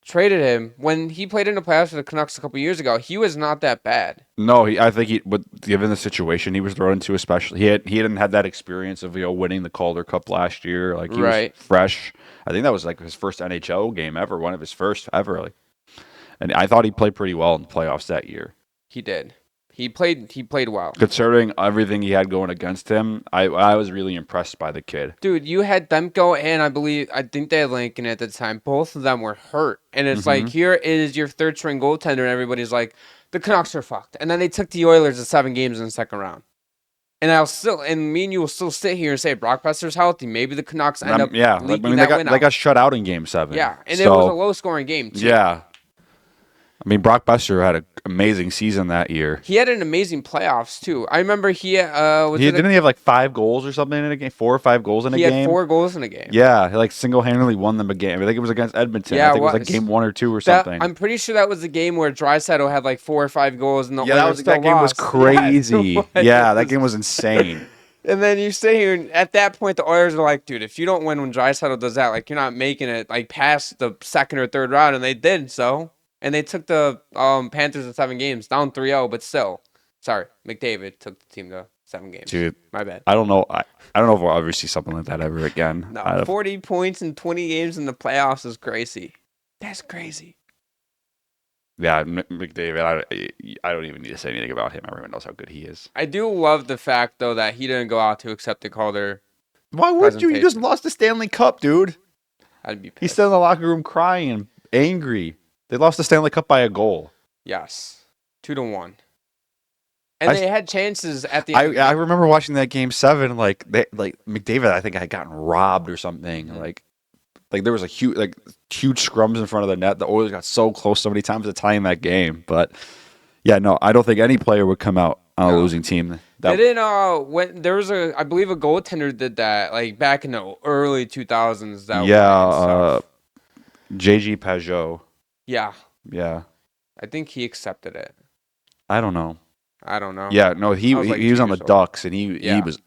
traded him. When he played in the playoffs for the Canucks a couple years ago, he was not that bad. No, I think given the situation he was thrown into, especially he hadn't had that experience of winning the Calder Cup last year. He was fresh. I think that was his first NHL game ever, one of his first ever. And I thought he played pretty well in the playoffs that year. He did. He played well. Considering everything he had going against him, I was really impressed by the kid. Dude, you had Demko and I think they had Lincoln at the time. Both of them were hurt. And it's here is your third string goaltender and everybody's like, the Canucks are fucked. And then they took the Oilers to 7 games in the second round. And me and you will still sit here and say Brock Besser's healthy. Maybe the Canucks end up leaking that win out. They got shut out in Game 7. Yeah, and it was a low-scoring game, too. Yeah. Brock Besser had an amazing season that year. He had an amazing playoffs, too. I remember didn't he have 5 goals or something in a game? 4 or 5 goals in a game? He had 4 goals in a game. Yeah, he single-handedly won them a game. I think it was against Edmonton. Yeah, I think it was game 1 or 2 or something. I'm pretty sure that was the game where Draisaitl had 4 or 5 goals and the Oilers that game was crazy. Yeah, that game was insane. And then you sit here, and at that point, the Oilers are like, dude, if you don't win when Draisaitl does that, you're not making it past the second or third round, and they did so. And they took the Panthers to 7 games, down 3-0, but still. Sorry, McDavid took the team to 7 games. Dude, my bad. I don't know. I don't know if we'll ever see something like that ever again. No, 40 points in 20 games in the playoffs is crazy. That's crazy. Yeah, McDavid, I don't even need to say anything about him. Everyone knows how good he is. I do love the fact, though, that he didn't go out to accept the Calder. Why would you? You just lost the Stanley Cup, dude. I'd be pissed. He's still in the locker room crying, angry. They lost the Stanley Cup by a goal. Yes. 2-1. And they had chances at the end. I remember watching that game 7, McDavid, I think, had gotten robbed or something. Like there was huge scrums in front of the net. The Oilers got so close so many times to tying that game. But yeah, no, I don't think any player would come out on a losing team. They didn't. When there was I believe a goaltender did that like back in the early 2000s. JG Pajot. Yeah. Yeah. I think he accepted it. I don't know. Yeah, no, he was on the Ducks and he was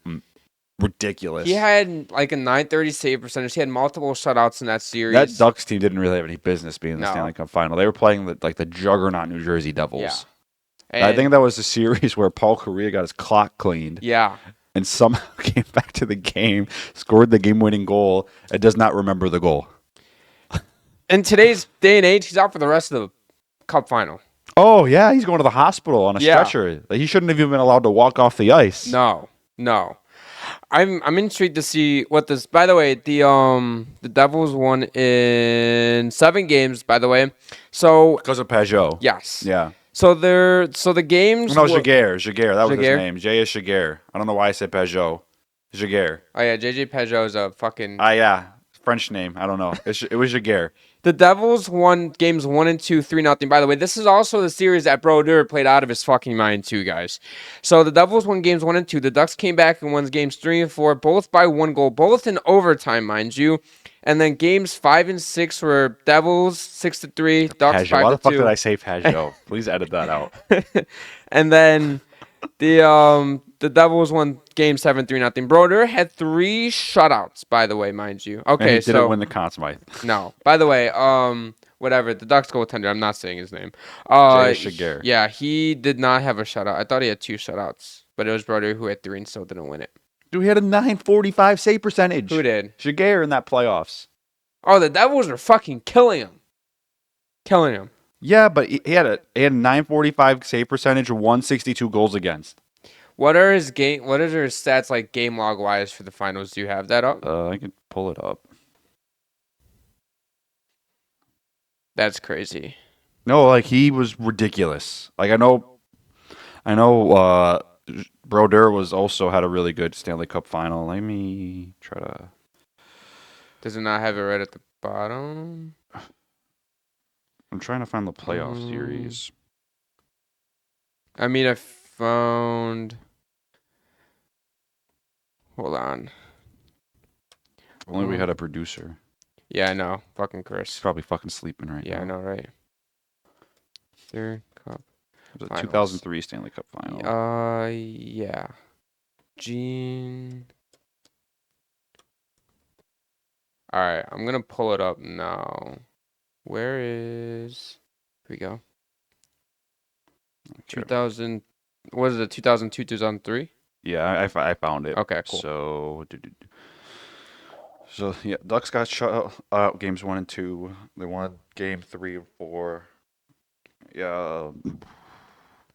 ridiculous. He had like a .930 save percentage. He had multiple shutouts in that series. That Ducks team didn't really have any business being in the Stanley Cup final. They were playing the juggernaut New Jersey Devils. Yeah. And I think that was the series where Paul Correa got his clock cleaned. Yeah. And somehow came back to the game, scored the game-winning goal, and does not remember the goal. In today's day and age, he's out for the rest of the Cup final. Oh, yeah, he's going to the hospital on a stretcher. Like, he shouldn't have even been allowed to walk off the ice. No. I'm intrigued to see what this. By the way, the Devils won in 7 games. By the way, so because of Pajot. Yes. Yeah. So the games. No, Jaguar. That was Jaguar? his name. J is Jaguar. I don't know why I said Pajot. Jaguar. Oh yeah, JJ Pajot is a fucking. Yeah, French name. I don't know. It was Jaguar. The Devils won games 1 and 2, 3-0. By the way, this is also the series that Brodeur played out of his fucking mind too, guys. So the Devils won games 1 and 2. The Ducks came back and won games 3 and 4, both by 1 goal, both in overtime, mind you. And then games 5 and 6 were Devils 6-3, Ducks 5-2. Why the fuck did I say Pajot? Please edit that out. And then the Devils won game 7, 3-0. Brodeur had 3 shutouts, by the way, mind you. Okay, and he didn't win the Conn Smythe. No. By the way, whatever, the Ducks goaltender, I'm not saying his name. Jay Shiger. Yeah, he did not have a shutout. I thought he had 2 shutouts, but it was Brodeur who had 3 and still didn't win it. Dude, he had a .945 save percentage. Who did? Shiger in that playoffs. Oh, the Devils were fucking killing him. Yeah, but he had a .945 save percentage, 162 goals against. What are his stats like game log wise for the finals? Do you have that up? I can pull it up. That's crazy. No, like he was ridiculous. Like I know Brodeur was also had a really good Stanley Cup final. Let me try to. Does it not have it right at the bottom? I'm trying to find the playoff series. I mean, I found. Hold on. If only we had a producer. Yeah, I know. Fucking Chris. He's probably fucking sleeping right now. Yeah, I know, right? Third Cup. It was a 2003 Stanley Cup final. Yeah. Gene. All right, I'm gonna pull it up now. Where is? Here we go. 2000. What is it? 2002, 2003. Yeah, I found it. Okay, cool. So yeah, Ducks got shut out games 1 and 2. They won game 3 and 4. Yeah.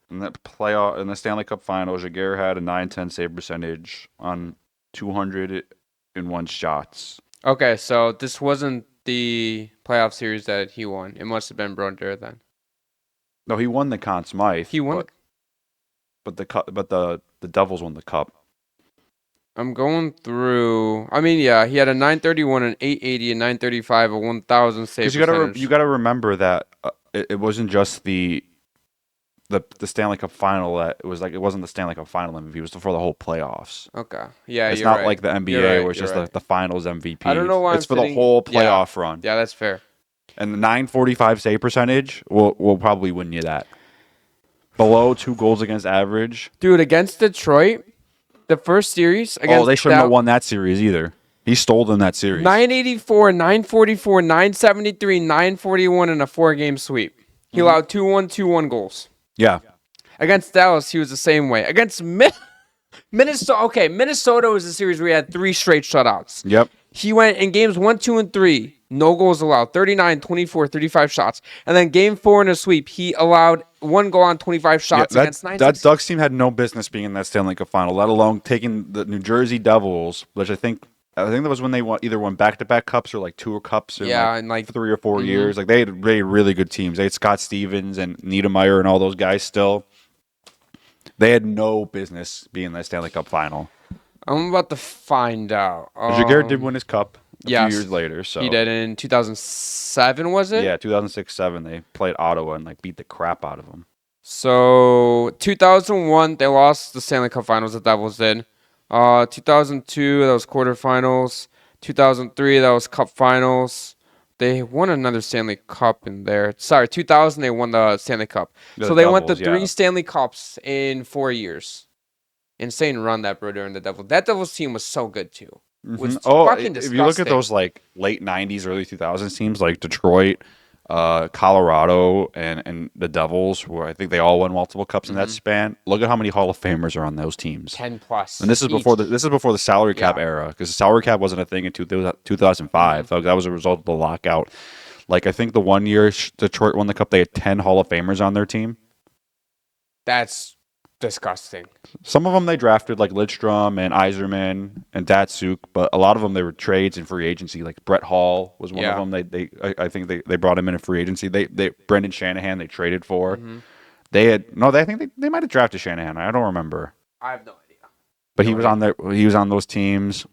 In that playoff, in the Stanley Cup final, Jaguar had a .910 save percentage on 201 shots. Okay, so this wasn't the playoff series that he won. It must have been Brodeur then. No, he won the Conn Smythe. He won, but the Devils won the cup. I'm going through. I mean, yeah, he had a .931, an .880, a .935, a 1,000 save percentage. You got to remember that it wasn't just the Stanley Cup final. That it wasn't the Stanley Cup final MVP. It was for the whole playoffs. Okay, yeah, it's you're not right. like the NBA where it's just the finals MVP. I don't know why it's for the whole playoff run. Yeah, that's fair. And the .945 save percentage will probably win you that. Below 2 goals against average, dude. Against Detroit, the first series against. They shouldn't have won that series either. He stole them that series. 984, 944, 973, 941 in a 4-game sweep. He allowed 2-1, 2-1 goals. Yeah. Against Dallas, he was the same way. Against Minnesota, Minnesota was a series where he had 3 straight shutouts. Yep. He went in games 1, 2, and 3, no goals allowed, 39, 24, 35 shots. And then game 4 in a sweep, he allowed 1 goal on 25 shots against 9. That Ducks team had no business being in that Stanley Cup final, let alone taking the New Jersey Devils, which I think that was when they either won back-to-back cups or like 2 cups in like 3 or 4 years. Like they had really good teams. They had Scott Stevens and Niedermeyer and all those guys still. They had no business being in that Stanley Cup final. I'm about to find out. Jaguar did win his cup a few years later. So he did in 2007, was it? Yeah, 2006-07. They played Ottawa and like beat the crap out of them. So 2001, they lost the Stanley Cup Finals. The Devils did. 2002, that was quarterfinals. 2003, that was Cup Finals. They won another Stanley Cup in there. Sorry, 2000, they won the Stanley Cup. So they went to 3 Stanley Cups in 4 years. Insane run that bro during the Devils. That Devils team was so good too. Was fucking disgusting. If you look at those like late 90s, early 2000s teams like Detroit, Colorado, and the Devils, where I think they all won multiple cups in that span. Look at how many Hall of Famers are on those teams. 10 plus. And this is before the salary cap era, because the salary cap wasn't a thing in 2005. That was a result of the lockout. Like I think the 1 year Detroit won the cup, they had 10 Hall of Famers on their team. That's disgusting. Some of them they drafted, like Lidstrom and Yzerman and Datsuk, but a lot of them they were trades and free agency. Like Brett Hall was one of them. I think they brought him in free agency. They Brendan Shanahan they traded for. I think they might have drafted Shanahan. I don't remember. I have no idea. But he was on those teams.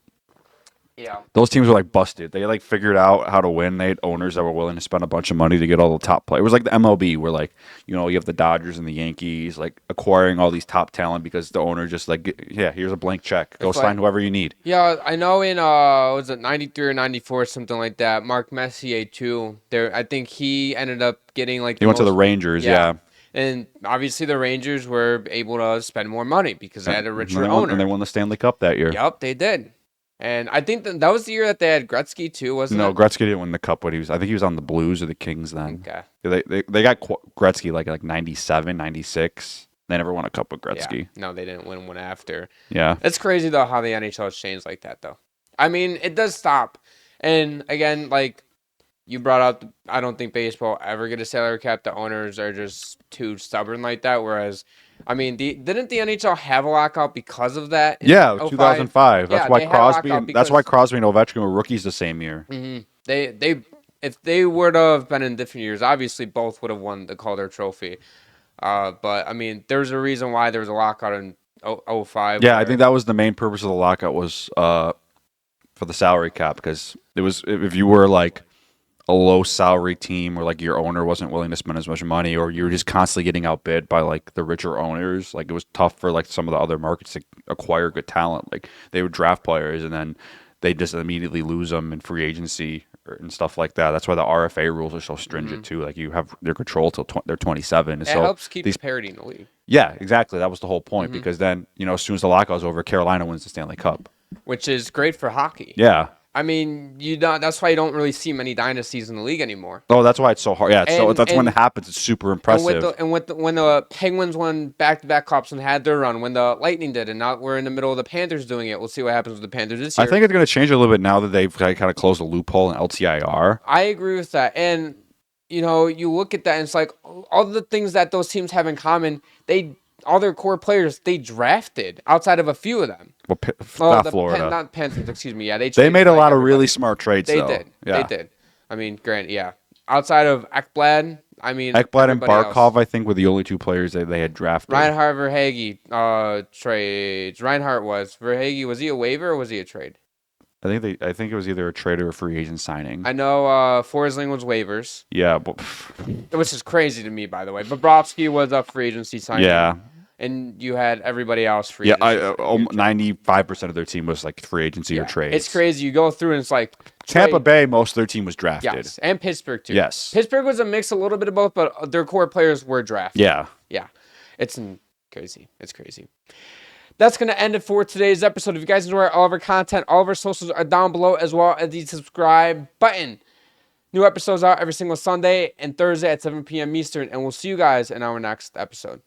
Yeah. Those teams were like busted. They like figured out how to win. They had owners that were willing to spend a bunch of money to get all the top players. It was like the MLB where like, you have the Dodgers and the Yankees like acquiring all these top talent because the owner just like, here's a blank check. Go sign whoever you need. Yeah, I know in was it 93 or 94 something like that. Mark Messier too. I think he ended up getting like he went to the Rangers, yeah. And obviously the Rangers were able to spend more money because they had a richer owner. And they won the Stanley Cup that year. Yep, they did. And I think that was the year that they had Gretzky too, wasn't it? No, Gretzky didn't win the cup, but I think he was on the Blues or the Kings then. Okay. They got Gretzky like 97, 96. They never won a cup with Gretzky. Yeah. No, they didn't win one after. Yeah. It's crazy though how the NHL has changed like that though. I mean, it does stop. And again, like you brought up, I don't think baseball ever get a salary cap. The owners are just too stubborn like that. Whereas, I mean, didn't the NHL have a lockout because of that? Yeah, 2005. That's why Crosby. That's why Crosby and Ovechkin were rookies the same year. They if they would have been in different years, obviously both would have won the Calder Trophy. But I mean, there's a reason why there was a lockout in 2005. Yeah, I think that was the main purpose of the lockout was for the salary cap, because it was if you were like a low salary team or like your owner wasn't willing to spend as much money, or you were just constantly getting outbid by like the richer owners, like it was tough for like some of the other markets to acquire good talent. Like they would draft players and then they just immediately lose them in free agency and stuff like that. That's why the RFA rules are so stringent too. Like you have their control till they're 27. It helps keep parity in the league. Yeah, exactly. That was the whole point, because then, as soon as the lockout's over, Carolina wins the Stanley Cup. Which is great for hockey. Yeah. I mean, that's why you don't really see many dynasties in the league anymore. Oh, that's why it's so hard. Yeah, that's when it happens. It's super impressive. When the Penguins won back-to-back cups and had their run, when the Lightning did, and now we're in the middle of the Panthers doing it. We'll see what happens with the Panthers this year. I think it's going to change a little bit now that they've kind of closed the loophole in LTIR. I agree with that. And, you look at that, and it's like all the things that those teams have in common, all their core players, they drafted outside of a few of them. Well, not Florida. Not Panthers, excuse me. Yeah, they made a lot of really smart trades, They though. did. Yeah. They did. I mean, Grant, yeah. Outside of Ekblad, Ekblad and Barkov, I think, were the only two players that they had drafted. Reinhart, Verhaeghe, trades. Reinhart was. Verhaeghe, was he a waiver or was he a trade? I think it was either a trade or a free agent signing. I know Forsling was waivers. Yeah. But which is crazy to me, by the way. Bobrovsky was a free agency signing. Yeah. And you had everybody else free agency. 95% of their team was like free agency or trades. It's crazy. You go through and it's like Tampa Bay, most of their team was drafted. Yes, and Pittsburgh too. Yes. Pittsburgh was a mix, a little bit of both, but their core players were drafted. Yeah. Yeah. It's crazy. It's crazy. That's going to end it for today's episode. If you guys enjoy all of our content, all of our socials are down below, as well as the subscribe button. New episodes out every single Sunday and Thursday at 7 p.m. Eastern, and we'll see you guys in our next episode.